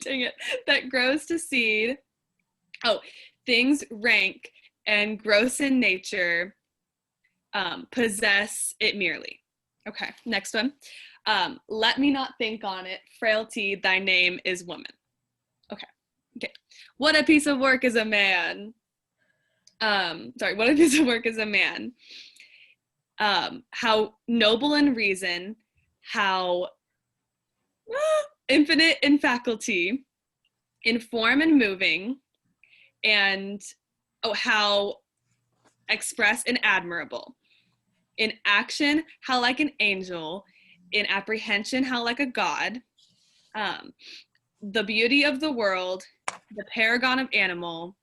dang it, that grows to seed. Oh, things rank and gross in nature, possess it merely. Okay, next one. Let me not think on it. Frailty, thy name is woman. Okay. What a piece of work is a man. What a piece of work is a man. How noble in reason, how infinite in faculty, in form and moving, and how express and admirable. In action, how like an angel. In apprehension, how like a god. The beauty of the world, the paragon of animal.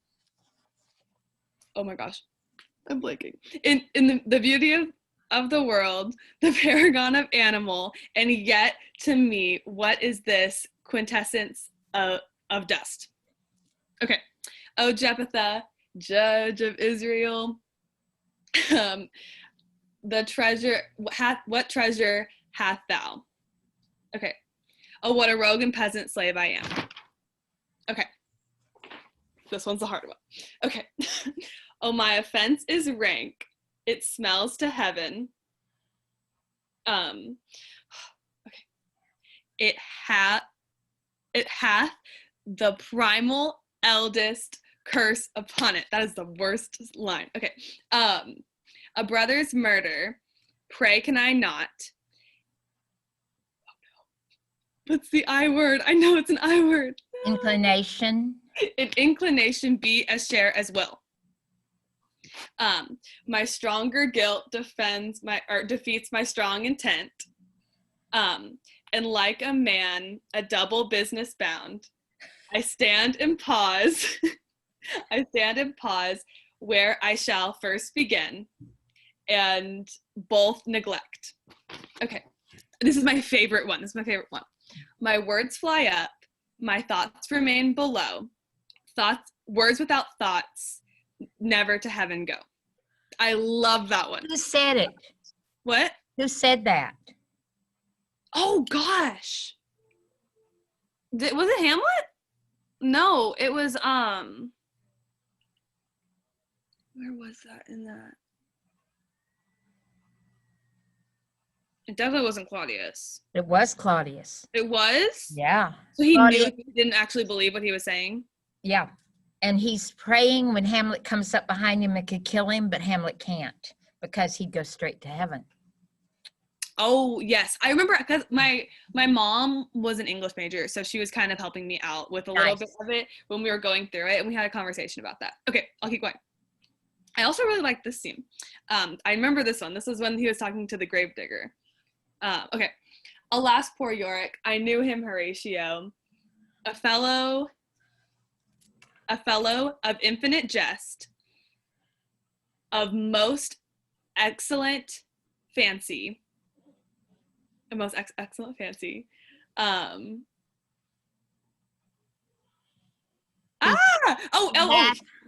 Oh my gosh, I'm blanking. In the beauty of the world, the paragon of animal, and yet to me, what is this quintessence of dust? Okay. O Jephthah, judge of Israel, the treasure, what treasure hath thou? Okay. Oh, what a rogue and peasant slave I am. Okay. This one's the hard one. Okay. Oh, my offense is rank. It smells to heaven. Okay. It hath the primal eldest curse upon it. That is the worst line. Okay. A brother's murder. Pray can I not. What's the I word? I know it's an I word. Inclination. An inclination be as share as will. My stronger guilt defeats my strong intent. And like a man, a double business bound, I stand and pause. I stand and pause where I shall first begin, and both neglect. Okay, this is my favorite one. My words fly up, my thoughts remain below. Words without thoughts, never to heaven go. I love that one. Who said it? What? Who said that? Oh gosh. Was it Hamlet? No, it was where was that in that? It definitely wasn't Claudius. It was Claudius. It was? Yeah. So he Claudius, knew he didn't actually believe what he was saying? yeah. And he's praying when Hamlet comes up behind him and could kill him, but Hamlet can't because he'd go straight to heaven. Oh, yes. I remember because my mom was an English major, so she was kind of helping me out with a little bit of it when we were going through it, and we had a conversation about that. Okay, I'll keep going. I also really like this scene. I remember this one. This is when he was talking to the gravedigger. Okay. Alas, poor Yorick. I knew him, Horatio. A fellow of infinite jest, of most excellent fancy. A most excellent fancy.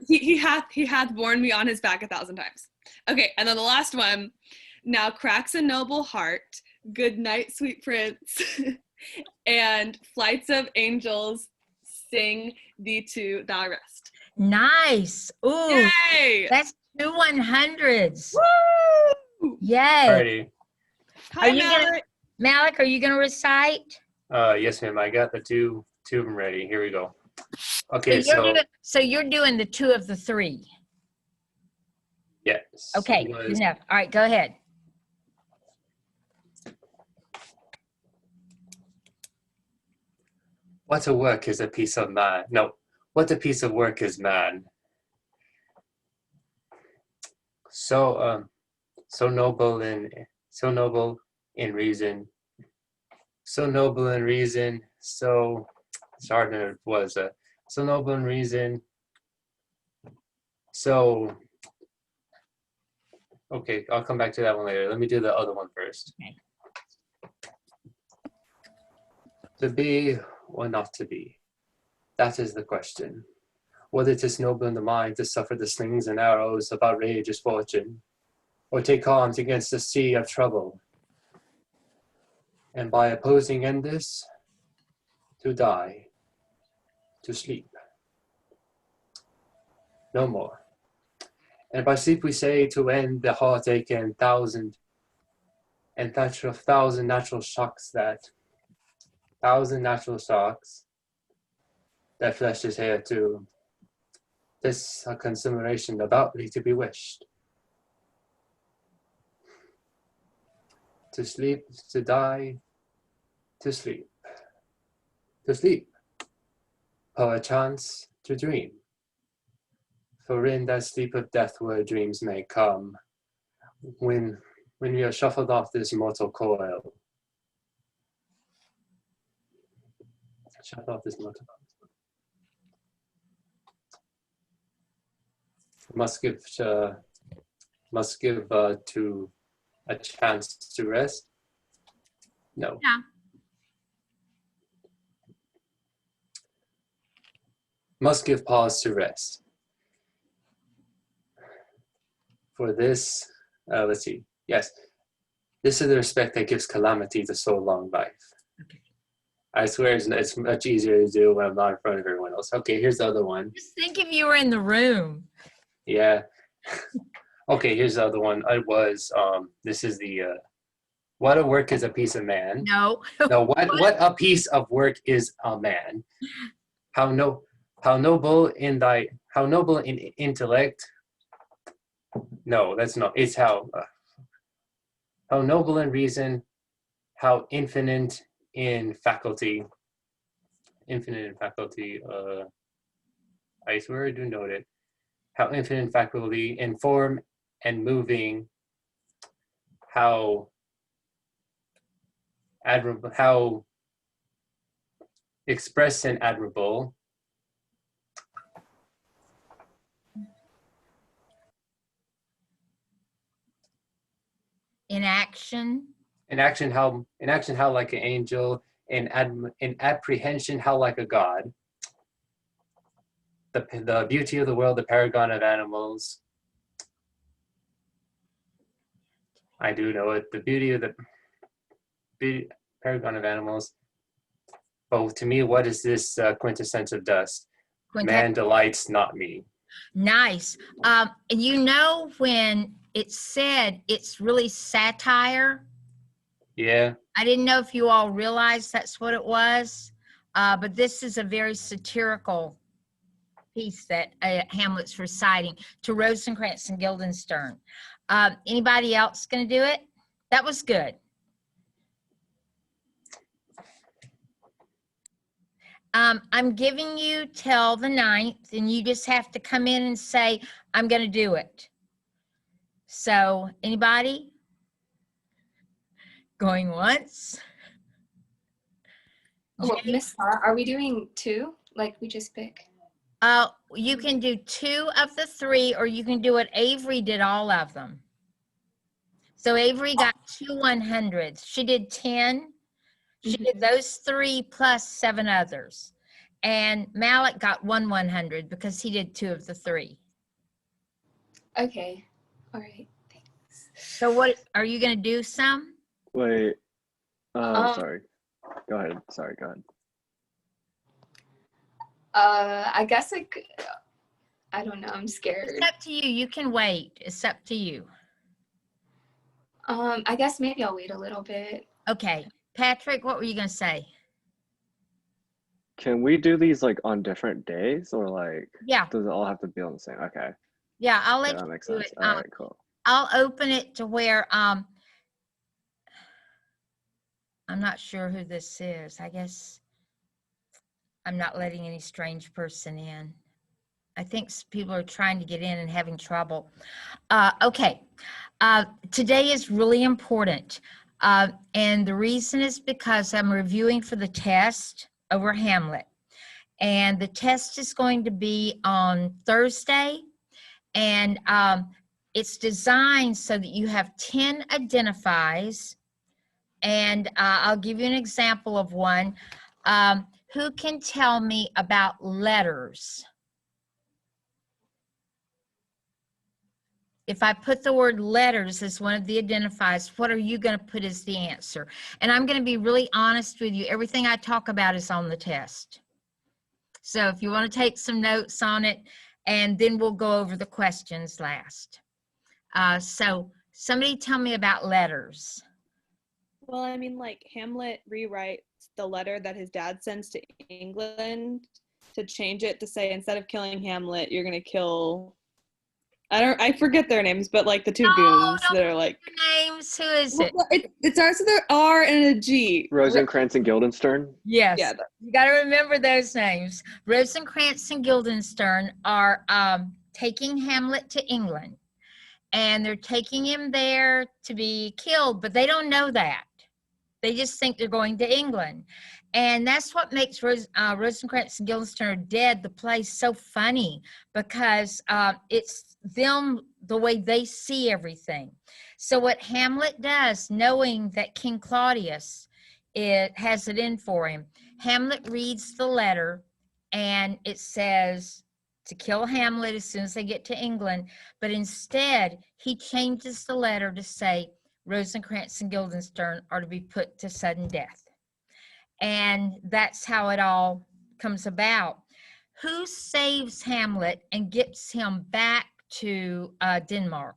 He hath borne me on his back 1,000 times. Okay, and then the last one. Now cracks a noble heart. Good night, sweet prince. And flights of angels sing thee to thy rest. Nice. Ooh, yay! That's 2 100s. Woo! Yay. Alrighty. Hi, Malik. Malik, are you going to recite? Yes, ma'am. I got the two of them ready. Here we go. Okay, so you're doing the 2 of the 3. Yes. Okay, enough. All right, go ahead. What a work is a piece of man. No, what a piece of work is man. So noble in reason. So noble in reason. So noble in reason. So okay, I'll come back to that one later. Let me do the other one first. Okay. To be or not to be? That is the question. Whether 'tis noble in the mind to suffer the slings and arrows of outrageous fortune, or take arms against a sea of trouble, and by opposing in this, to die. to sleep. No more. And by sleep we say to end the heartache and thousand natural shocks that flesh is here to this a consummation aboutly to be wished. To sleep, to die, to sleep. To sleep, perchance to dream. For in that sleep of death where dreams may come, when we are shuffled off this mortal coil. Shuffle off this mortal coil. Must give to a chance to rest. No. Yeah. Must give pause to rest. For this, let's see. Yes, this is the respect that gives calamity to so long life. Okay. I swear it's much easier to do when I'm not in front of everyone else. Okay, here's the other one. Just think if you were in the room. Yeah. Okay, here's the other one. This is the, what a work is a piece of man. No. No, what a piece of work is a man. How noble in intellect. No, that's not. It's how noble in reason, how infinite in faculty. Infinite in faculty. I swear I do note it. How infinite in faculty, in form and moving. How admirable. How express and admirable. In action. In action, how like an angel. In apprehension, how like a god. The beauty of the world, the paragon of animals. I do know it. The beauty of the paragon of animals. But to me, what is this quintessence of dust? Man delights, not me. Nice. You know when it's said it's really satire? Yeah. I didn't know if you all realized that's what it was, but this is a very satirical piece that Hamlet's reciting to Rosencrantz and Guildenstern. Anybody else going to do it? That was good. I'm giving you till the 9th, and you just have to come in and say, I'm going to do it. So, anybody? Going once? Oh, Miss Sarah, are we doing 2? Like we just pick? You can do 2 of the 3, or you can do what Avery did, all of them. So Avery got 2 100s. She did 10. She did those 3 plus 7 others. And Malik got 1 100 because he did 2 of the 3. Okay. All right. Thanks. So what are you going to do some? Wait. Sorry. Go ahead. Sorry, go ahead. I guess I don't know. I'm scared. It's up to you. You can wait. It's up to you. I guess maybe I'll wait a little bit. Okay. Patrick, what were you going to say? Can we do these like on different days, or like, Yeah. does it all have to be on the same? Okay. Yeah, I'll let Yeah, that you makes do sense. it. All right, cool. I'll open it to where I'm not sure who this is. I guess I'm not letting any strange person in. I think people are trying to get in and having trouble. Okay. Today is really important. And the reason is because I'm reviewing for the test over Hamlet. And the test is going to be on Thursday. And it's designed so that you have 10 identifies. And I'll give you an example of one. Who can tell me about letters? If I put the word letters as one of the identifiers, what are you going to put as the answer? And I'm going to be really honest with you. Everything I talk about is on the test. So if you want to take some notes on it, and then we'll go over the questions last. So somebody tell me about letters. Well, I mean, like Hamlet rewrites the letter that his dad sends to England to change it to say instead of killing Hamlet, you're gonna kill. I forget their names, but like the two goons that are like. Names, who is it? Well, it starts with an R and a G. Rosencrantz and Guildenstern. Yes, Yeah. you got to remember those names. Rosencrantz and Guildenstern are taking Hamlet to England, and they're taking him there to be killed, but they don't know that. They just think they're going to England. And that's what makes Rosencrantz and Guildenstern are Dead, the play, so funny, because it's them, the way they see everything. So what Hamlet does, knowing that King Claudius has it in for him, Hamlet reads the letter, and it says to kill Hamlet as soon as they get to England, but instead he changes the letter to say Rosencrantz and Guildenstern are to be put to sudden death. And that's how it all comes about. Who saves Hamlet and gets him back to Denmark?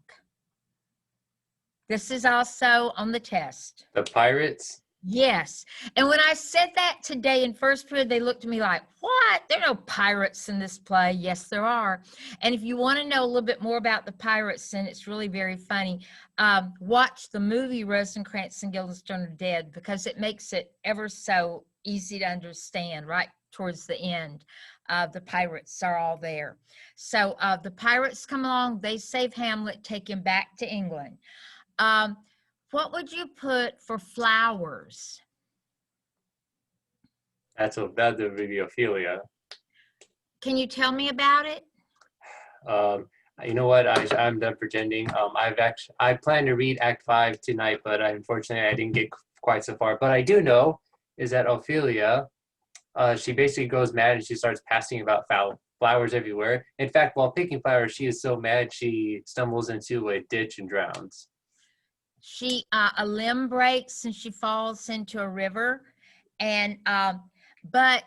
This is also on the test. The pirates? Yes. And when I said that today in first period, they looked at me like, what? There are no pirates in this play. Yes, there are. And if you want to know a little bit more about the pirates, and it's really very funny, watch the movie Rosencrantz and Guildenstern are Dead, because it makes it ever so easy to understand right towards the end. The pirates are all there. So the pirates come along, they save Hamlet, take him back to England. What would you put for flowers? That's really Ophelia. Can you tell me about it? You know what? I'm done pretending. I plan to read Act 5 tonight, but unfortunately I didn't get quite so far. But I do know is that Ophelia, she basically goes mad and she starts passing about flowers everywhere. In fact, while picking flowers, she is so mad she stumbles into a ditch and drowns. She a limb breaks and she falls into a river, and but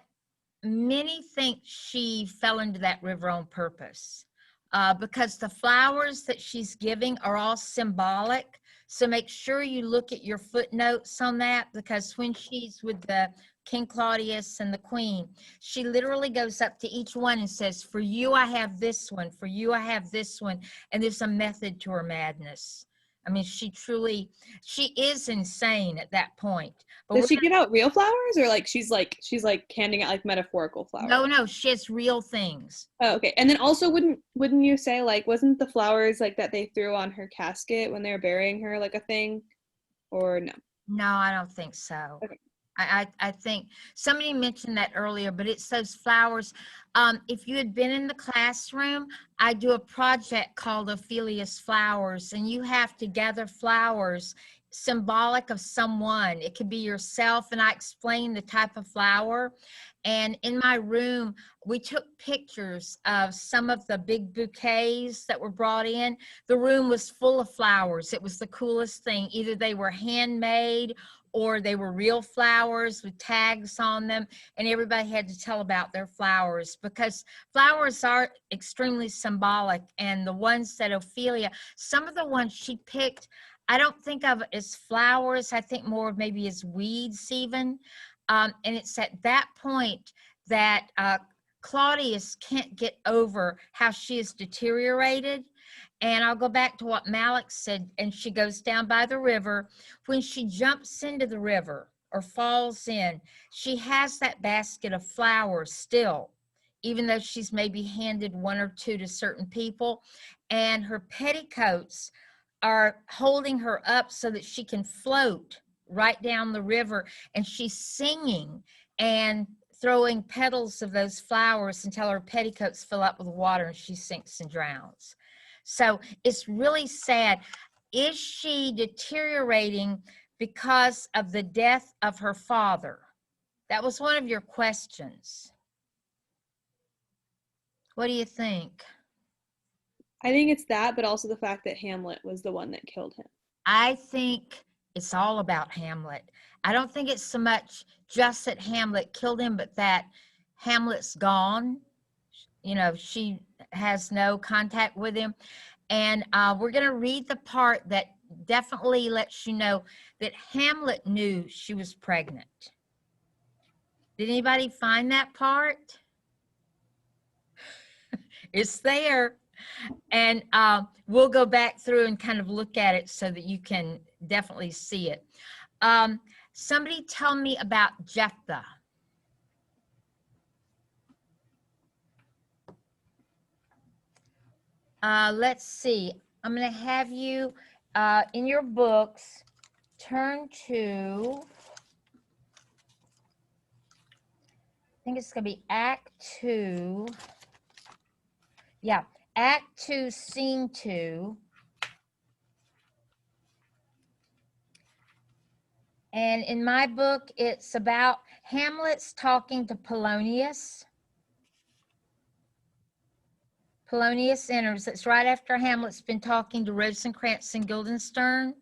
many think she fell into that river on purpose, because the flowers that she's giving are all symbolic. So make sure you look at your footnotes on that, because when she's with the King Claudius and the Queen, she literally goes up to each one and says, for you I have this one, for you I have this one, and there's a method to her madness. I mean, she is insane at that point. But Does she give out real flowers, or like she's handing out like metaphorical flowers? No, she has real things. Oh, okay. And then also, wouldn't you say, like, wasn't the flowers like that they threw on her casket when they were burying her like a thing, or no? No, I don't think so. Okay. I think somebody mentioned that earlier, but it's those flowers. If you had been in the classroom, I do a project called Ophelia's Flowers, and you have to gather flowers symbolic of someone. It could be yourself, and I explain the type of flower. And in my room, we took pictures of some of the big bouquets that were brought in. The room was full of flowers. It was the coolest thing. Either they were handmade or they were real flowers with tags on them, and everybody had to tell about their flowers, because flowers are extremely symbolic. And the ones that Ophelia, some of the ones she picked, I don't think of as flowers. I think more of maybe as weeds even. And it's at that point that Claudius can't get over how she is deteriorated. And I'll go back to what Malik said, and she goes down by the river. When she jumps into the river or falls in, she has that basket of flowers still, even though she's maybe handed one or two to certain people. And her petticoats are holding her up so that she can float right down the river. And she's singing and throwing petals of those flowers until her petticoats fill up with water and she sinks and drowns. So it's really sad. Is she deteriorating because of the death of her father? That was one of your questions. What do you think? I think it's that, but also the fact that Hamlet was the one that killed him. I think it's all about Hamlet. I don't think it's so much just that Hamlet killed him, but that Hamlet's gone. You know, she has no contact with him. And we're going to read the part that definitely lets you know that Hamlet knew she was pregnant. Did anybody find that part? It's there. And we'll go back through and kind of look at it so that you can definitely see it. Somebody tell me about Jephthah. Let's see. I'm going to have you in your books turn to, I think it's going to be Act 2. Yeah, Act 2, Scene 2. And in my book, it's about Hamlet's talking to Polonius. Polonius enters. It's right after Hamlet's been talking to Rosencrantz and Guildenstern.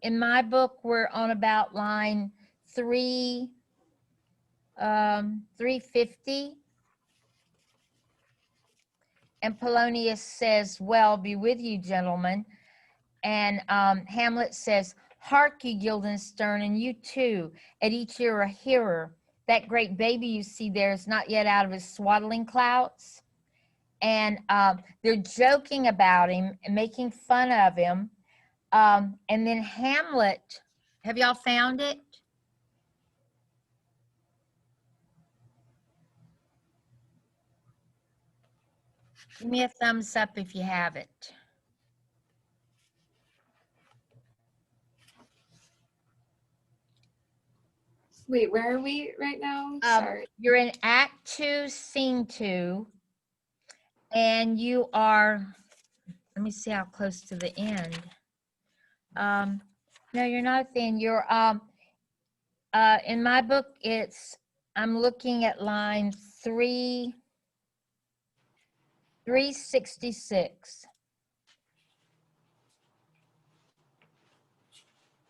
In my book, we're on about line 350. And Polonius says, "Well, be with you, gentlemen." And Hamlet says, "Hark you, Guildenstern, and you too, at each ear a hearer. That great baby you see there is not yet out of his swaddling clouts." And they're joking about him and making fun of him. And then Hamlet, have y'all found it? Give me a thumbs up if you have it. Wait, where are we right now? Sorry. You're in Act 2, Scene 2, and you are, let me see how close to the end. No, you're not at the end. You're, in my book, I'm looking at line 366.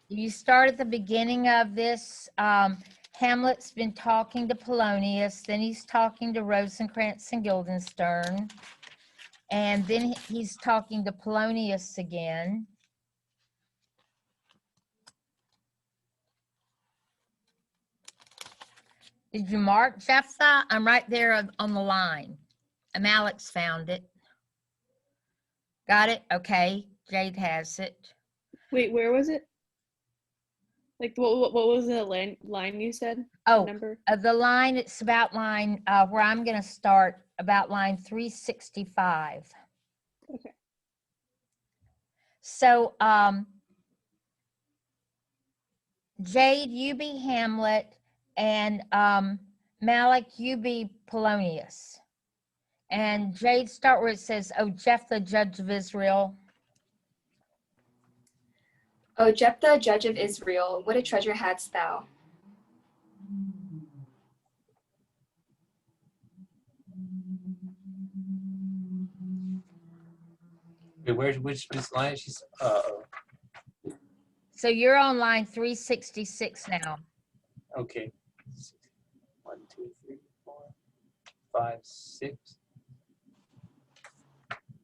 You start at the beginning of this. Hamlet's been talking to Polonius, then he's talking to Rosencrantz and Guildenstern, and then he's talking to Polonius again. Did you mark Jephthah? I'm right there on the line. And Alex found it. Got it? Okay. Jade has it. Wait, where was it? Like, what was the line you said? Oh, Number? the line, it's about line, where I'm going to start, about line 365. Okay. So, Jade, you be Hamlet, and Malik, you be Polonius. And Jade, start where it says, "Oh, Jephthah, judge of Israel." O Jephthah, judge of Israel, what a treasure hadst thou! Wait, which line? She's So you're on line 366 now. okay. 1, 2, 3, 4, 5, 6.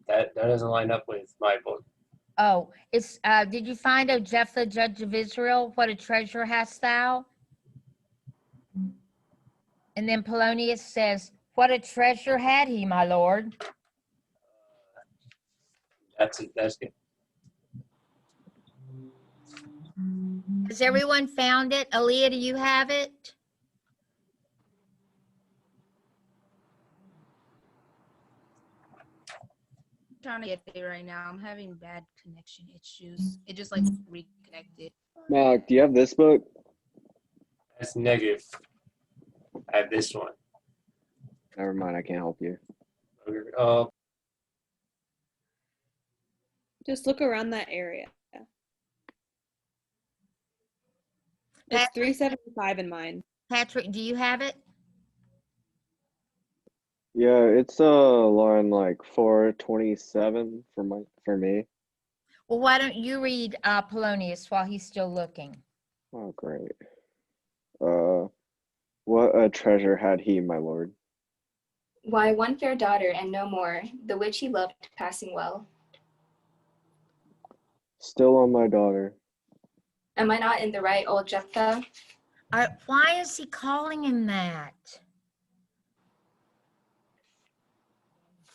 That doesn't line up with my book. Oh, it's, did you find, "O Jephthah, judge of Israel, what a treasure hast thou?" And then Polonius says, "What a treasure had he, my lord?" That's it. That's good. Has everyone found it? Aaliyah, do you have it? Trying to get it right now. I'm having bad connection issues. It just like reconnected. Mark, do you have this book? That's negative. I have this one. Never mind, I can't help you. Just look around that area. It's Patrick? 375 in mine. Patrick, do you have it? Yeah, it's line like 427 for me. Well, why don't you read Polonius while he's still looking? Oh, great. What a treasure had he, my lord. Why, one fair daughter and no more, the which he loved passing well. Still on my daughter. Am I not in the right, old Jephthah? Why is he calling him that?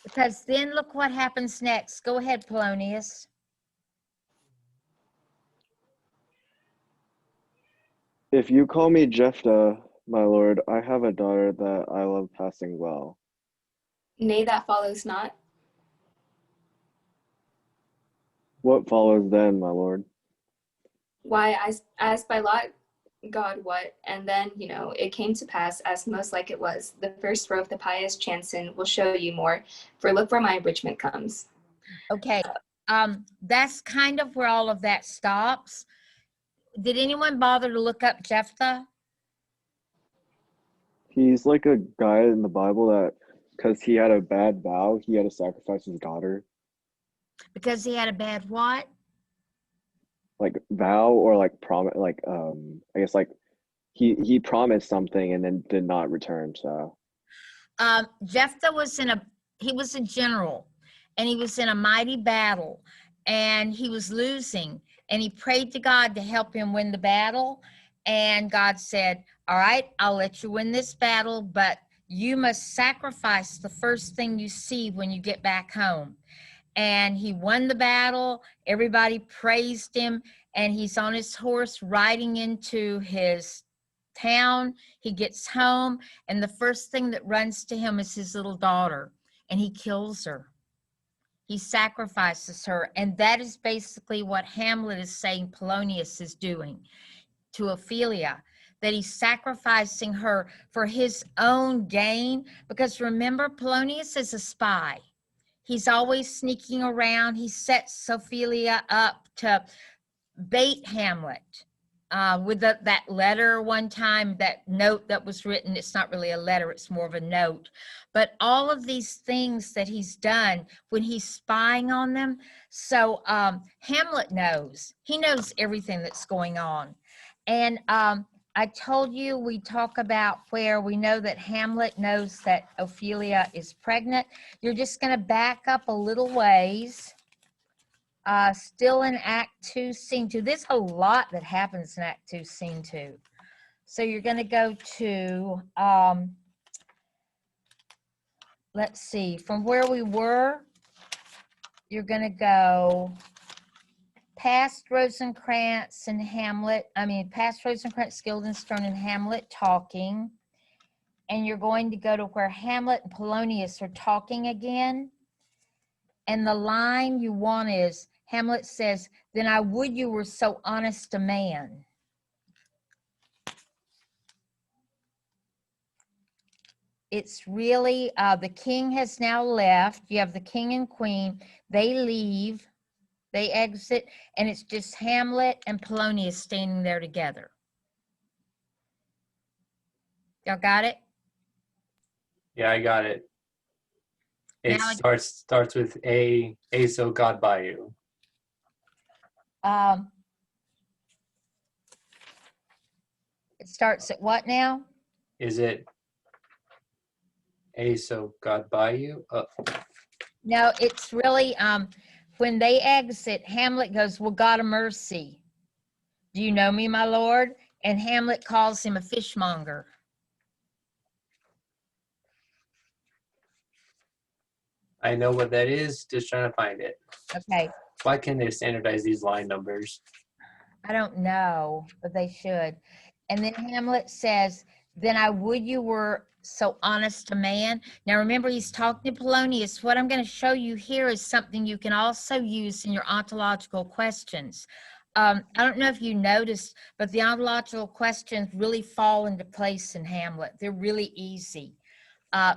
Because then look what happens next. Go ahead, Polonius. If you call me Jephthah, my lord, I have a daughter that I love passing well. Nay, that follows not. What follows then, my lord? Why, as by lot God what, and then, it came to pass, as most like it was, the first row of the pious chanson will show you more, for look where my abridgment comes. Okay, that's kind of where all of that stops. Did anyone bother to look up Jephthah? He's like a guy in the Bible that, because he had a bad vow, he had to sacrifice his daughter. Because he had a bad what? Like vow or like promise, like I guess like he promised something and then did not return. So Jephthah was he was a general, and he was in a mighty battle, and he was losing, and he prayed to God to help him win the battle. And God said, all right, I'll let you win this battle, but you must sacrifice the first thing you see when you get back home. And he won the battle. Everybody praised him, and he's on his horse riding into his town. He gets home, and the first thing that runs to him is his little daughter, and he kills her. He sacrifices her, and that is basically what Hamlet is saying Polonius is doing to Ophelia, that he's sacrificing her for his own gain. Because remember, Polonius is a spy. He's always sneaking around. He sets Ophelia up to bait Hamlet with that letter one time, that note that was written. It's not really a letter, it's more of a note. But all of these things that he's done when he's spying on them. So Hamlet knows. He knows everything that's going on. And I told you we talk about where we know that Hamlet knows that Ophelia is pregnant. You're just going to back up a little ways. Still in Act 2, Scene 2. There's a lot that happens in Act 2, Scene 2. So you're going to go to, let's see, from where we were, you're going to go past Rosencrantz and Hamlet, past Rosencrantz, Guildenstern, and Hamlet talking. And you're going to go to where Hamlet and Polonius are talking again. And the line you want is, Hamlet says, then I would you were so honest a man. It's really, the king has now left. You have the king and queen. They leave. They exit, and it's just Hamlet and Polonius standing there together. Y'all got it? Yeah, I got it. It Now, starts with A so God by you. It starts at what now? Is it A so God by you? No, it's really, when they exit, Hamlet goes, well, God of mercy, do you know me, my lord? And Hamlet calls him a fishmonger. I know what that is, just trying to find it. Okay. Why can't they standardize these line numbers? I don't know, but they should. And then Hamlet says, then I would you were so honest a man. Now remember, he's talking to Polonius. What I'm going to show you here is something you can also use in your ontological questions. I don't know if you noticed, but the ontological questions really fall into place in Hamlet. They're really easy.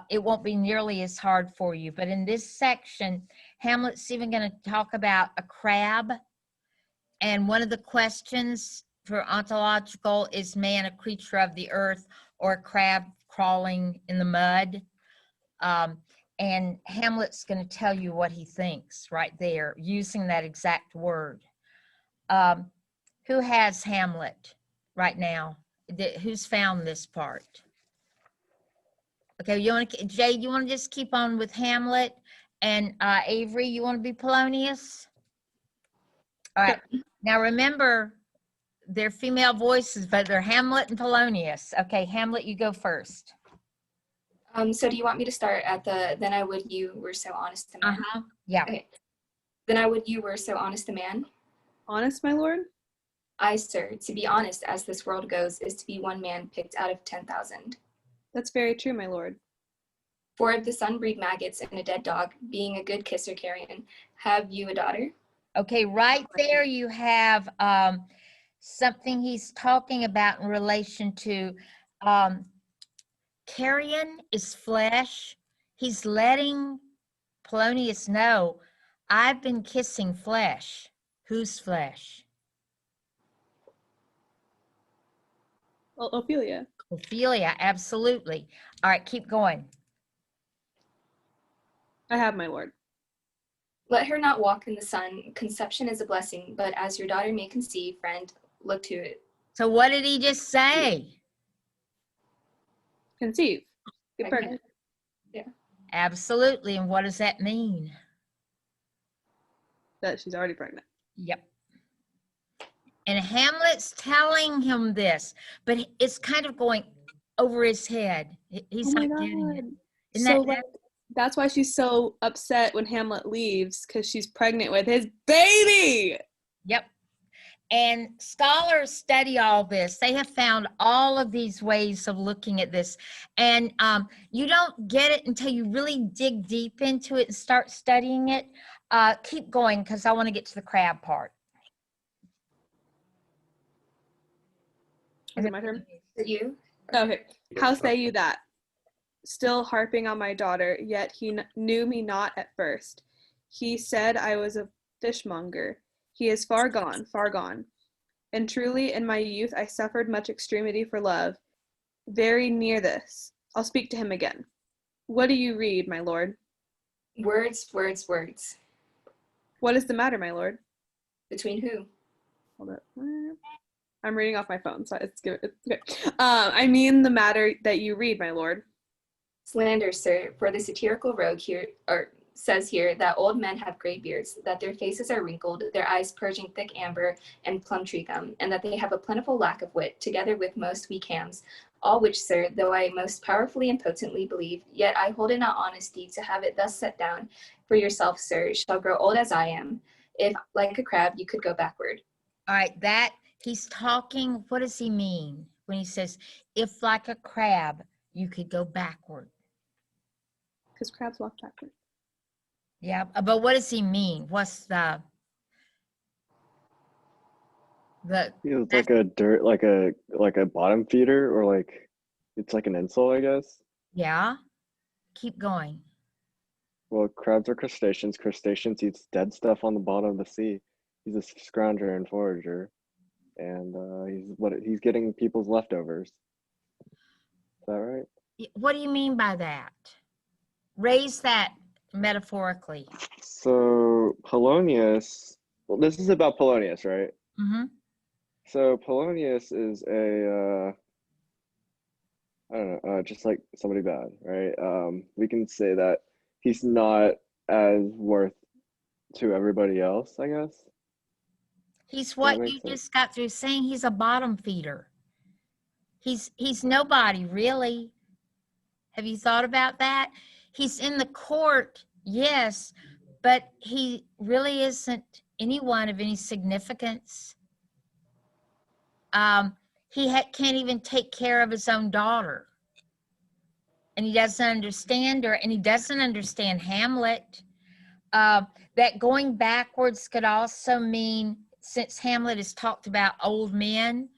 It won't be nearly as hard for you. But in this section, Hamlet's even going to talk about a crab. And one of the questions for ontological is man a creature of the earth or a crab crawling in the mud? And Hamlet's going to tell you what he thinks right there using that exact word. Who has Hamlet right now? Who's found this part? Okay, you want to, Jay, you want to just keep on with Hamlet, and Avery, you want to be Polonius? All right. Now remember, they're female voices, but they're Hamlet and Polonius. Okay, Hamlet, you go first. So do you want me to start at the then I would you were so honest a man? Yeah. Okay. Then I would you were so honest a man. Honest, my lord? I, sir, to be honest as this world goes, is to be one man picked out of 10,000. That's very true, my lord. For if the sun breed maggots and a dead dog, being a good kisser carrion, have you a daughter? Okay, right there you have something he's talking about in relation to carrion is flesh. He's letting Polonius know, I've been kissing flesh. Whose flesh? Well, Ophelia. Ophelia, absolutely. All right, keep going. I have, my lord. Let her not walk in the sun. Conception is a blessing, but as your daughter may conceive, friend, look to it. So what did he just say? Conceive. Get pregnant. Yeah. Absolutely. And what does that mean? That she's already pregnant. Yep. And Hamlet's telling him this, but it's kind of going over his head. He's Oh my not getting it. God. Isn't So that like, that's why she's so upset when Hamlet leaves, because she's pregnant with his baby. Yep. And scholars study all this. They have found all of these ways of looking at this. And you don't get it until you really dig deep into it and start studying it. Keep going, because I want to get to the crab part. Is it my turn? Is it you? Okay. How say you that? Still harping on my daughter, yet he knew me not at first. He said I was a fishmonger. He is far gone, far gone. And truly, in my youth, I suffered much extremity for love. Very near this. I'll speak to him again. What do you read, my lord? Words, words, words. What is the matter, my lord? Between who? Hold up. I'm reading off my phone, so it's good. It's okay. I mean the matter that you read, my lord. Slander, sir, for the satirical rogue here, or says here that old men have gray beards, that their faces are wrinkled, their eyes purging thick amber and plum tree gum, and that they have a plentiful lack of wit, together with most weak hams. All which, sir, though I most powerfully and potently believe, yet I hold it not honesty to have it thus set down for yourself, sir, shall grow old as I am, if, like a crab, you could go backward. All right, that he's talking, what does he mean when he says, if like a crab, you could go backward? Because crabs walk backward. Yeah, but what does he mean? What's the It's like a dirt, like a bottom feeder, or like it's like an insult, I guess. yeah, keep going. Well, crabs are crustaceans. Crustaceans eats dead stuff on the bottom of the sea. He's a scrounger and forager, and he's getting people's leftovers. Is that right? What do you mean by that? Raise that metaphorically. So Polonius, well, this is about Polonius, right? Mm-hmm. So Polonius is I don't know, just like somebody bad, right? We can say that he's not as worth to everybody else, I guess. He's what you just got through saying. He's a bottom feeder. He's nobody, really. Have you thought about that? He's in the court, yes, but he really isn't anyone of any significance. He can't even take care of his own daughter. And he doesn't understand her, and he doesn't understand Hamlet. That going backwards could also mean, since Hamlet has talked about old men,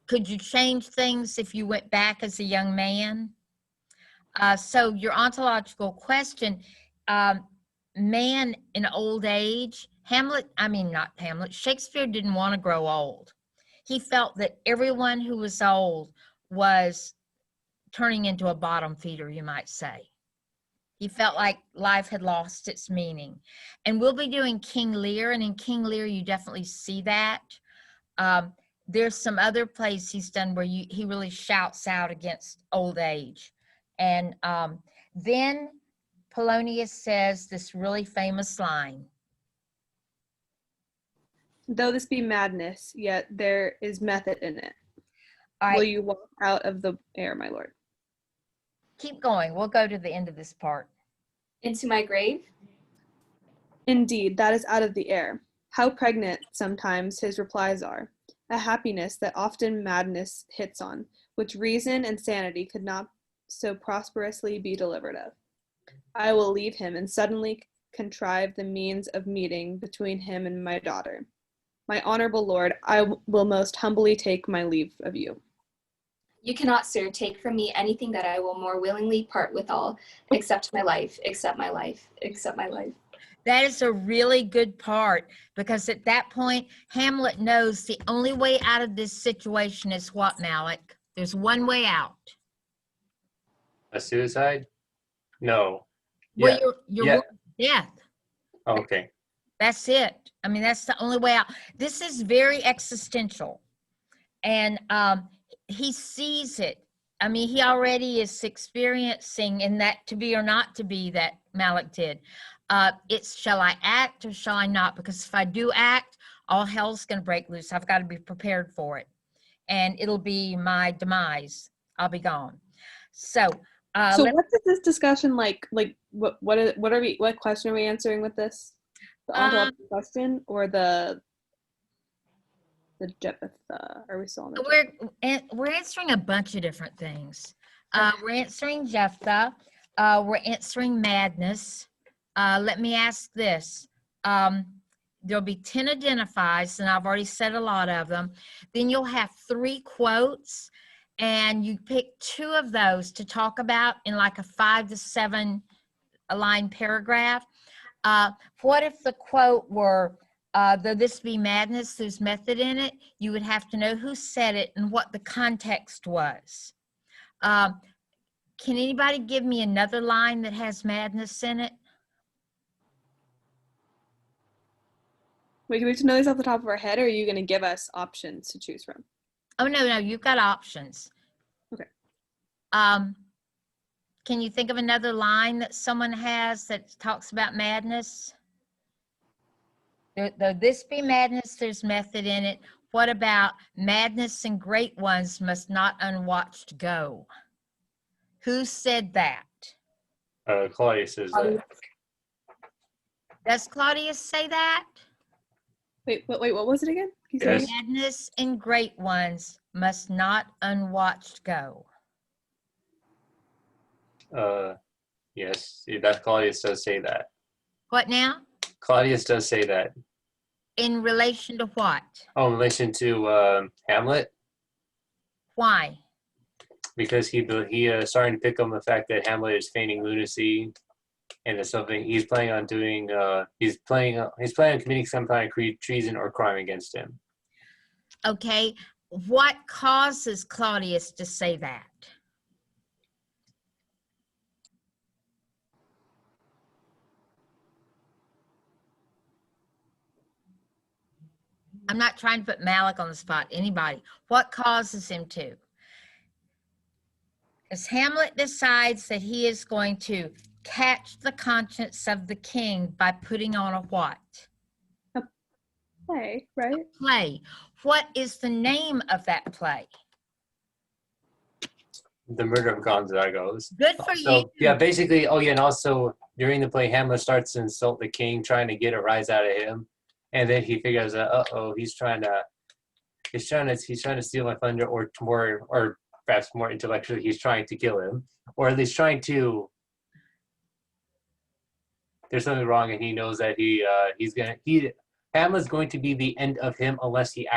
could you change things if you went back as a young man? So your ontological question, man in old age, Shakespeare didn't want to grow old. He felt that everyone who was old was turning into a bottom feeder, you might say. He felt like life had lost its meaning. And we'll be doing King Lear, and in King Lear, you definitely see that. There's some other plays he's done where he really shouts out against old age. And then Polonius says this really famous line. Though this be madness, yet there is method in it. All Will right, you walk out of the air, my lord? keep going. We'll go to the end of this part. Into my grave? Indeed, that is out of the air. How pregnant sometimes his replies are. A happiness that often madness hits on, which reason and sanity could not so prosperously be delivered of. I will leave him and suddenly contrive the means of meeting between him and my daughter. My honorable lord, I will most humbly take my leave of you. You cannot, sir, take from me anything that I will more willingly part with all, except my life, except my life, except my life. That is a really good part, because at that point, Hamlet knows the only way out of this situation is what, Malik? There's one way out. A suicide? No. Well, Yeah. you're Yeah. willing to death. Okay. That's it. I mean, that's the only way out. This is very existential. And he sees it. I mean, he already is experiencing in that to be or not to be that Malik did. It's shall I act or shall I not? Because if I do act, all hell's going to break loose. I've got to be prepared for it. And it'll be my demise. I'll be gone. So, So what is this discussion like? Like what question are we answering with this? The ongoing question or the Jephthah? Are we still on the we're answering a bunch of different things. We're answering Jephthah. We're answering madness. Let me ask this. There'll be 10 identifies, and I've already said a lot of them. Then you'll have 3 quotes, and you pick 2 of those to talk about in like a 5 to 7 line paragraph. What if the quote were, though this be madness, there's method in it? You would have to know who said it and what the context was. Can anybody give me another line that has madness in it? Wait, do we have to know these off the top of our head, or are you going to give us options to choose from? Oh, no, you've got options. Okay. Can you think of another line that someone has that talks about madness? Though this be madness, there's method in it. What about madness and great ones must not unwatched go? Who said that? Claudius says that. Does Claudius say that? Wait, what was it again? Can you say it Yes. again? Madness and great ones must not unwatched go. Yes, that Claudius does say that. What now? Claudius does say that. In relation to what? Oh, in relation to Hamlet, Why? because he starting to pick up on the fact that Hamlet is feigning lunacy, and it's something he's planning on doing. He's planning on committing some kind of treason or crime against him. Okay, what causes Claudius to say that? I'm not trying to put Malik on the spot, anybody. What causes him to? Because Hamlet decides that he is going to catch the conscience of the king by putting on a what? Play, right? Play. What is the name of that play? The murder of Gonzagos. Good for you. So yeah, basically. Oh yeah, and also during the play, Hamlet starts to insult the king, trying to get a rise out of him, and then he figures out, he's trying to steal my thunder, or perhaps more intellectually, he's trying to kill him, or at least trying to. There's something wrong, and he knows that Hamlet's going to be the end of him unless he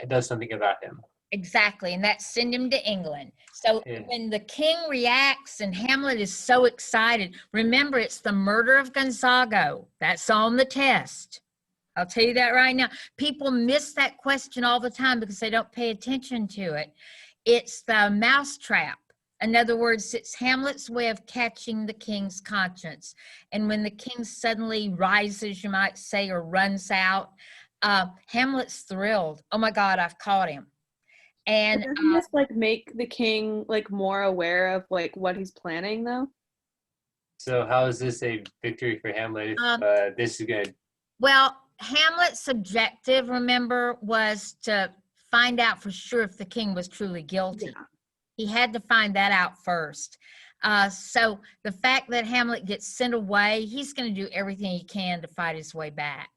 does something about him. Exactly, and that's send him to England. So Yeah. when the king reacts and Hamlet is so excited, remember it's the murder of Gonzago. That's on the test. I'll tell you that right now. People miss that question all the time because they don't pay attention to it. It's the mousetrap. In other words, it's Hamlet's way of catching the king's conscience. And when the king suddenly rises, you might say, or runs out, Hamlet's thrilled. Oh my God, I've caught him. And Doesn't this like make the king like more aware of like what he's planning though? So how is this a victory for Hamlet if this is good? well, Hamlet's objective, remember, was to find out for sure if the king was truly guilty. Yeah. He had to find that out first. So the fact that Hamlet gets sent away, he's going to do everything he can to fight his way back.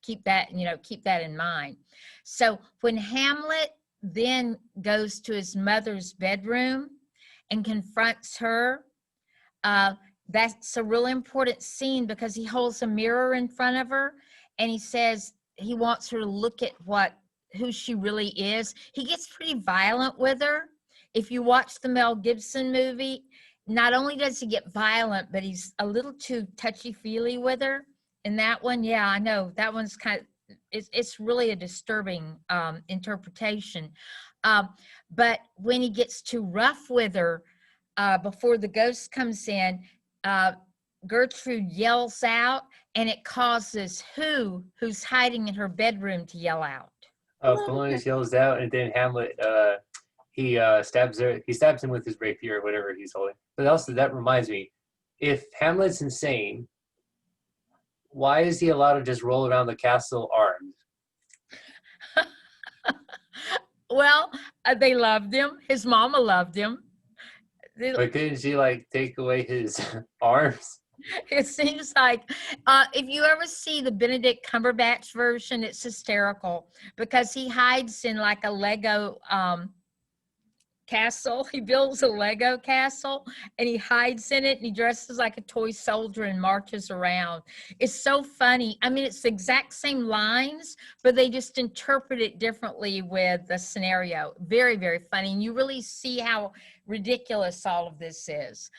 Keep that in mind. So when Hamlet then goes to his mother's bedroom and confronts her, that's a really important scene because he holds a mirror in front of her and he says he wants her to look at who she really is. He gets pretty violent with her. If you watch the Mel Gibson movie, not only does he get violent, but he's a little too touchy-feely with her. In that one, yeah, I know that one's it's really a disturbing interpretation. But when he gets too rough with her, before the ghost comes in, Gertrude yells out, and it causes who's hiding in her bedroom to yell out. Polonius yells out, and then Hamlet he stabs her. He stabs him with his rapier or whatever he's holding. But also that reminds me, if Hamlet's insane, why is he allowed to just roll around the castle armed? Well, they loved him. His mama loved him. But couldn't she like take away his arms? It seems like if you ever see the Benedict Cumberbatch version, it's hysterical because he hides in like a Lego castle. He builds a Lego castle and he hides in it and he dresses like a toy soldier and marches around. It's so funny. I mean, it's the exact same lines, but they just interpret it differently with the scenario. Very, very funny. And you really see how ridiculous all of this is.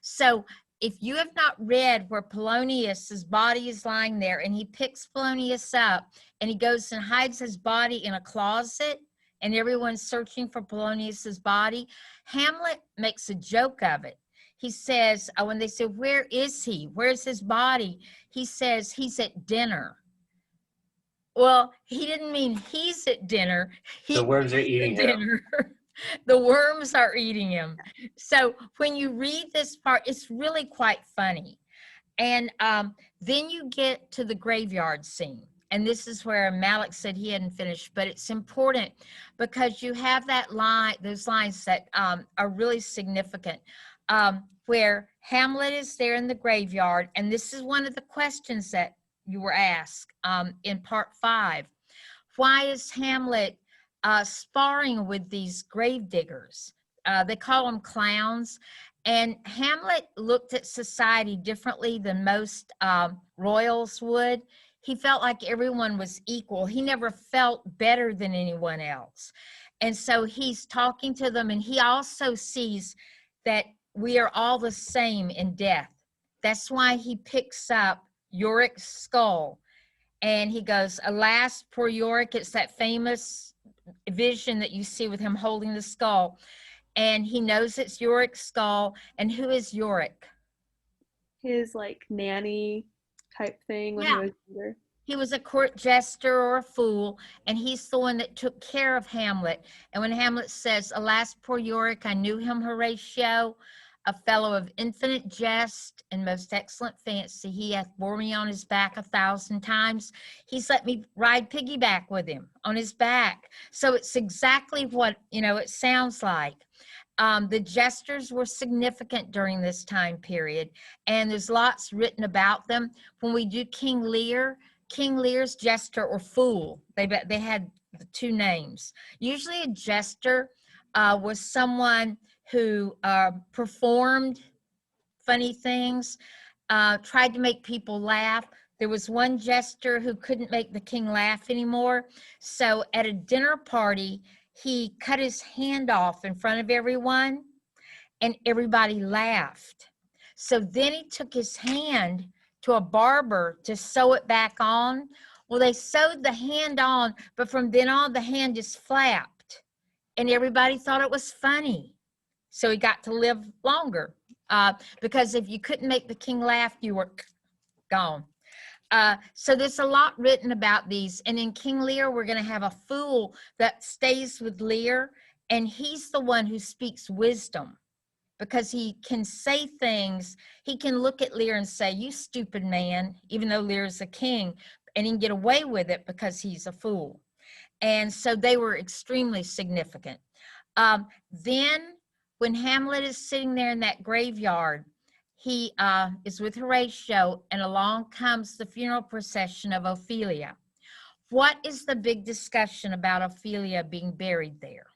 So if you have not read where Polonius's body is lying there and he picks Polonius up and he goes and hides his body in a closet, and everyone's searching for Polonius's body, Hamlet makes a joke of it. He says, when they say, where is he? Where's his body? He says, he's at dinner. Well, he didn't mean he's at dinner. The worms are eating him. The worms are eating him. So when you read this part, it's really quite funny. And then you get to the graveyard scene. And this is where Malik said he hadn't finished, but it's important because you have those lines that are really significant, where Hamlet is there in the graveyard. And this is one of the questions that you were asked in part 5. Why is Hamlet sparring with these grave diggers? They call them clowns. And Hamlet looked at society differently than most royals would. He felt like everyone was equal. He never felt better than anyone else. And so he's talking to them, and he also sees that we are all the same in death. That's why he picks up Yorick's skull. And he goes, alas, poor Yorick. It's that famous vision that you see with him holding the skull. And he knows it's Yorick's skull. And who is Yorick? His like nanny type thing when he was younger. He was a court jester or a fool, and he's the one that took care of Hamlet. And when Hamlet says, alas, poor Yorick, I knew him, Horatio, a fellow of infinite jest and most excellent fancy. He hath bore me on his back 1,000 times. He's let me ride piggyback with him on his back. So it's exactly what, it sounds like. The jesters were significant during this time period, and there's lots written about them. When we do King Lear's jester or fool, they had the two names. Usually a jester was someone who performed funny things, tried to make people laugh. There was one jester who couldn't make the king laugh anymore. So at a dinner party, he cut his hand off in front of everyone, and everybody laughed. So then he took his hand to a barber to sew it back on. Well, they sewed the hand on, but from then on, the hand just flapped, and everybody thought it was funny. So he got to live longer, because if you couldn't make the king laugh, you were gone. So there's a lot written about these. And in King Lear, we're going to have a fool that stays with Lear, and he's the one who speaks wisdom because he can say things. He can look at Lear and say, you stupid man, even though Lear is a king, and he can get away with it because he's a fool. And so they were extremely significant. Then when Hamlet is sitting there in that graveyard, he is with Horatio, and along comes the funeral procession of Ophelia. What is the big discussion about Ophelia being buried there?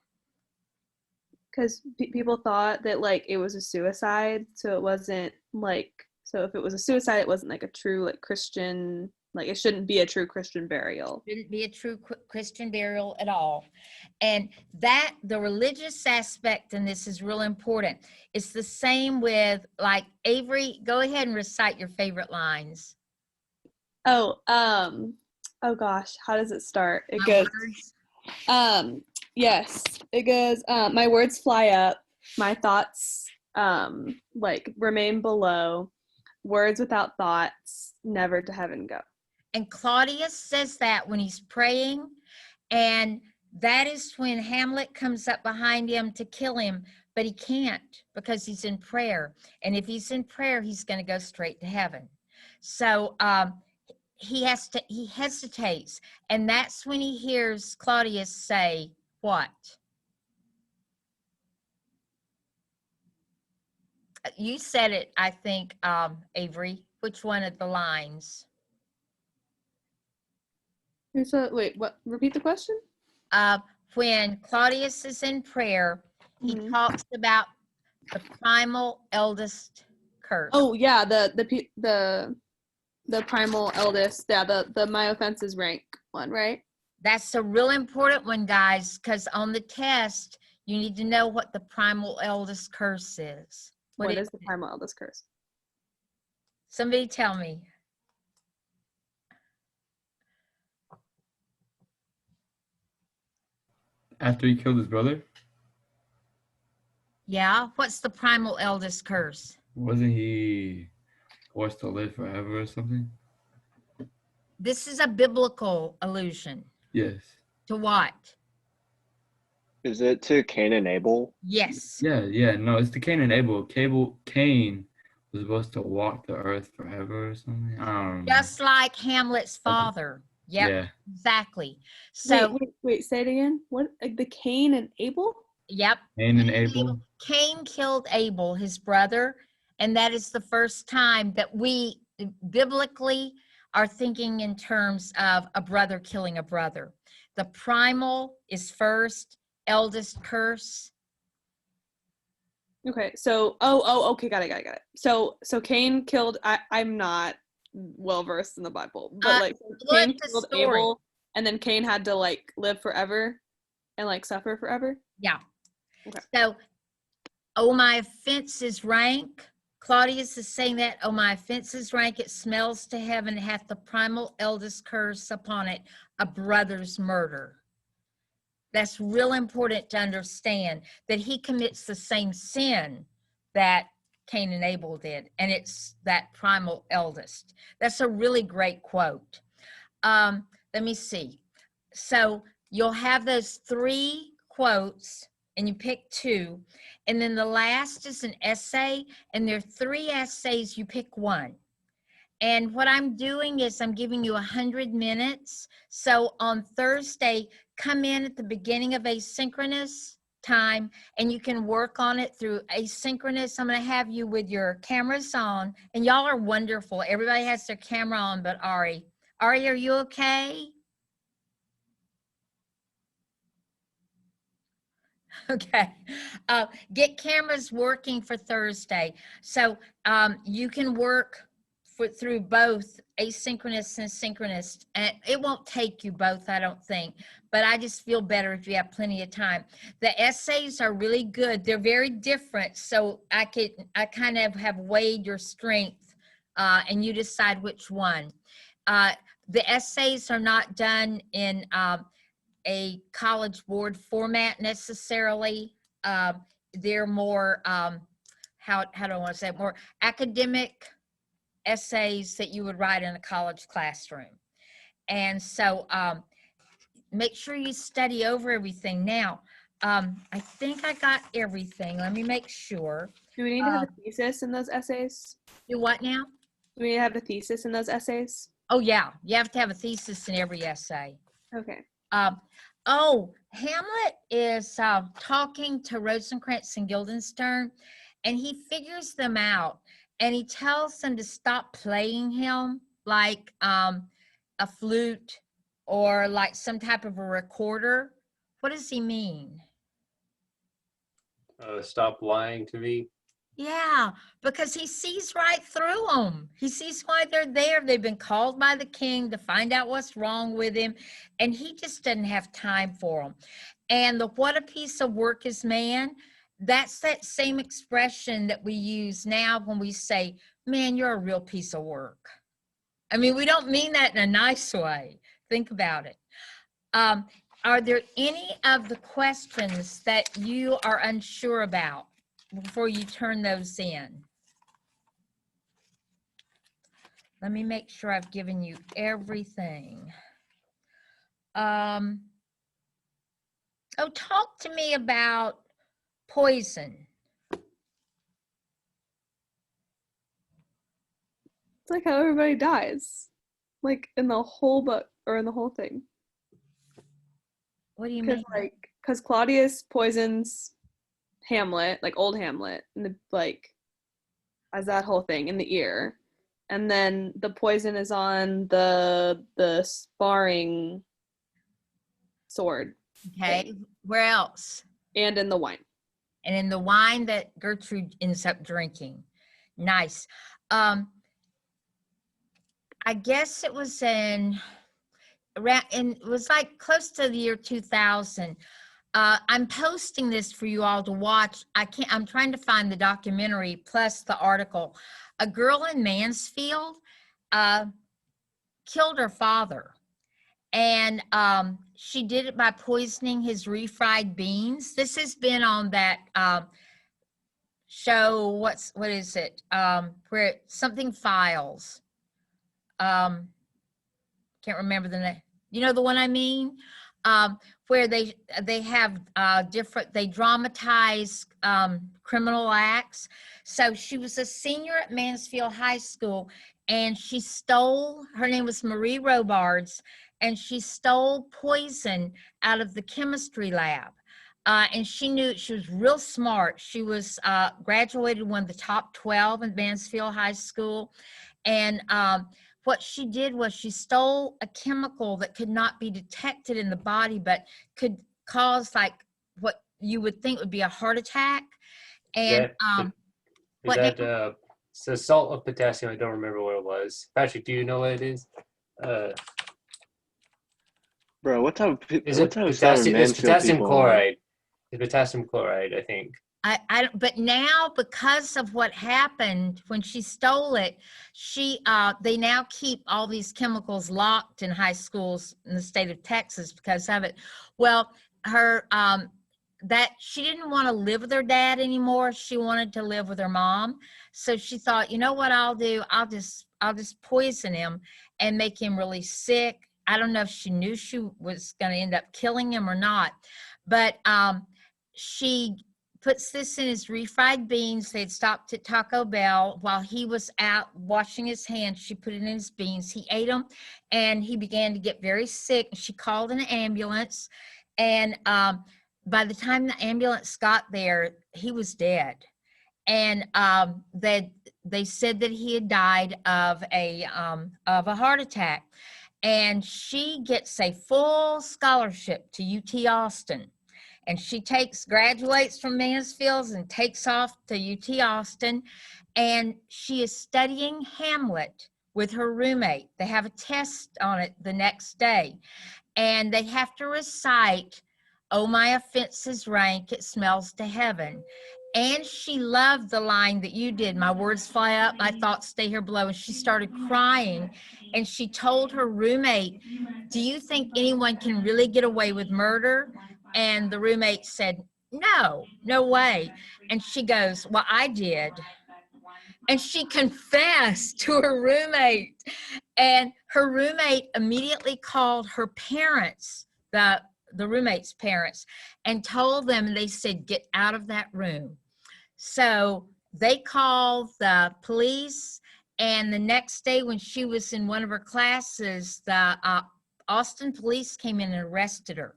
Because people thought that like it was a suicide, so it wasn't like, so if it was a suicide, it wasn't like a true like Christian, like it shouldn't be a true Christian burial. Shouldn't be a true Christian burial at all. And that the religious aspect in this is real important. It's the same with like Avery. Go ahead and recite your favorite lines. Oh gosh, how does it start? It My goes, words. yes, it goes, my words fly up, my thoughts like remain below, words without thoughts never to heaven go. And Claudius says that when he's praying, and that is when Hamlet comes up behind him to kill him, but he can't because he's in prayer. And if he's in prayer, he's going to go straight to heaven. So he hesitates, and that's when he hears Claudius say, what? You said it, I think, Avery. Which one of the lines? So wait, what? Repeat the question. When Claudius is in prayer, he talks about the primal eldest curse. Oh yeah, the primal eldest, yeah, the my offenses rank one, right? That's a real important one, guys, because on the test, you need to know what the primal eldest curse is. What is the primal eldest curse? Somebody tell me. After he killed his brother? Yeah, what's the primal eldest curse? Wasn't he forced to live forever or something? This is a biblical allusion. Yes. To what? Is it to Cain and Abel? Yes. Yeah, no, it's the Cain and Abel. Cain was supposed to walk the earth forever or something. I don't remember. Just like Hamlet's father. Yep, Yeah. exactly. So wait, say it again. What, like the Cain and Abel? Yep. Cain and Abel. Cain killed Abel, his brother, and that is the first time that we biblically are thinking in terms of a brother killing a brother. The primal is first, eldest curse. Okay, so okay, got it. So Cain killed. I'm not well versed in the Bible, but like Cain killed Abel, and then Cain had to like live forever, and like suffer forever. Yeah. Okay. So, oh, my offense is rank. Claudius is saying that, oh, my offense is rank. It smells to heaven, hath the primal eldest curse upon it, a brother's murder. That's real important to understand that he commits the same sin that Cain and Abel did, and it's that primal eldest. That's a really great quote. Let me see. So you'll have those three quotes, and you pick two, and then the last is an essay, and there are three essays, you pick one. And what I'm doing is I'm giving you 100 minutes. So on Thursday, come in at the beginning of asynchronous time, and you can work on it through asynchronous. I'm going to have you with your cameras on, and y'all are wonderful. Everybody has their camera on but Ari. Ari, are you okay? Okay. Get cameras working for Thursday. So you can work through both asynchronous and synchronous, and it won't take you both, I don't think, but I just feel better if you have plenty of time. The essays are really good. They're very different, so I kind of have weighed your strength, and you decide which one. The essays are not done in a College Board format necessarily. They're more, how do I want to say it, more academic essays that you would write in a college classroom. And so make sure you study over everything. Now, I think I got everything. Let me make sure. Do we need to have a thesis in those essays? Do what now? Do we need to have a thesis in those essays? Oh, yeah. You have to have a thesis in every essay. Okay. Oh, Hamlet is talking to Rosencrantz and Guildenstern, and he figures them out, and he tells them to stop playing him like a flute or like some type of a recorder. What does he mean? Stop lying to me. Yeah, because he sees right through them. He sees why they're there. They've been called by the king to find out what's wrong with him, and he just doesn't have time for them. And the what a piece of work is man, that's that same expression that we use now when we say, man, you're a real piece of work. I mean, we don't mean that in a nice way. Think about it. Are there any of the questions that you are unsure about before you turn those in? Let me make sure I've given you everything. Oh, talk to me about poison. It's like how everybody dies. Like in the whole book or in the whole thing. What do you mean? Because Claudius poisons Hamlet, like old Hamlet, and as that whole thing in the ear, and then the poison is on the sparring sword. Okay, thing. Where else? And in the wine. And in the wine that Gertrude ends up drinking. Nice. I guess it was it was like close to the year 2000. I'm posting this for you all to watch. I'm trying to find the documentary plus the article. A girl in Mansfield killed her father. And she did it by poisoning his refried beans. This has been on that show, what is it? Where something files. Can't remember the name. You know the one I mean? Where they have they dramatize criminal acts. So she was a senior at Mansfield High School, and she stole, her name was Marie Robards, and she stole poison out of the chemistry lab. And she knew it. She was real smart. She was graduated one of the top 12 in Mansfield High School. And what she did was she stole a chemical that could not be detected in the body, but could cause like what you would think would be a heart attack. And so salt of potassium. I don't remember what it was. Patrick, do you know what it is? Bro, what type of is it potassium? It's potassium chloride. It's potassium chloride, I think. I don't, but now because of what happened when she stole it, they now keep all these chemicals locked in high schools in the state of Texas because of it. Well, she didn't want to live with her dad anymore. She wanted to live with her mom. So she thought, you know what I'll do? I'll just poison him and make him really sick. I don't know if she knew she was going to end up killing him or not, but she puts this in his refried beans. They'd stopped at Taco Bell while he was out washing his hands. She put it in his beans. He ate them, and he began to get very sick. She called an ambulance, and by the time the ambulance got there, he was dead. And they said that he had died of a heart attack. And she gets a full scholarship to UT Austin. And she graduates from Mansfield and takes off to UT Austin. And she is studying Hamlet with her roommate. They have a test on it the next day. And they have to recite, "Oh, my offense is rank, it smells to heaven." And she loved the line that you did, "My words fly up, my thoughts stay here below." And she started crying. And she told her roommate, "Do you think anyone can really get away with murder?" And the roommate said, no way. And she goes, "Well, I did." and she confessed to her roommate, and her roommate immediately called her parents, the roommate's parents, and told them, and they said, get out of that room. So they called the police, and the next day when she was in one of her classes, the Austin police came in and arrested her,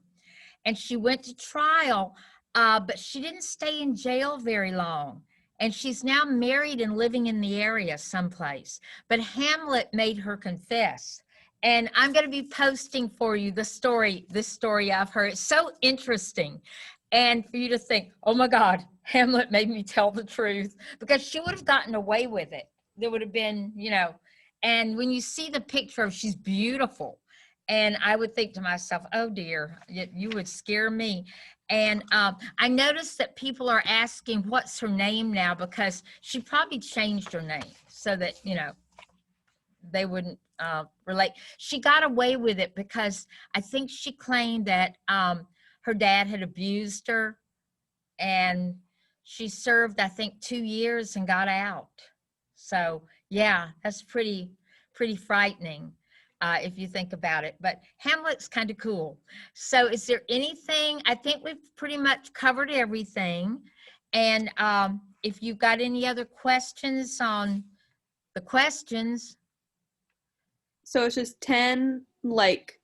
and she went to trial, but she didn't stay in jail very long. And she's now married and living in the area someplace. But Hamlet made her confess. And I'm going to be posting for you this story of her. It's so interesting. And for you to think, oh my God, Hamlet made me tell the truth, because she would have gotten away with it. There would have been, you know, and when you see the picture of, she's beautiful. And I would think to myself, oh dear, you would scare me. And I noticed that people are asking what's her name now, because she probably changed her name so that, you know, they wouldn't relate. She got away with it because I think she claimed that her dad had abused her, and she served, I think, 2 years and got out. So yeah, that's pretty frightening. If you think about it, but Hamlet's kind of cool. So is there anything, I think we've pretty much covered everything. And if you've got any other questions on the questions. So it's just 10 like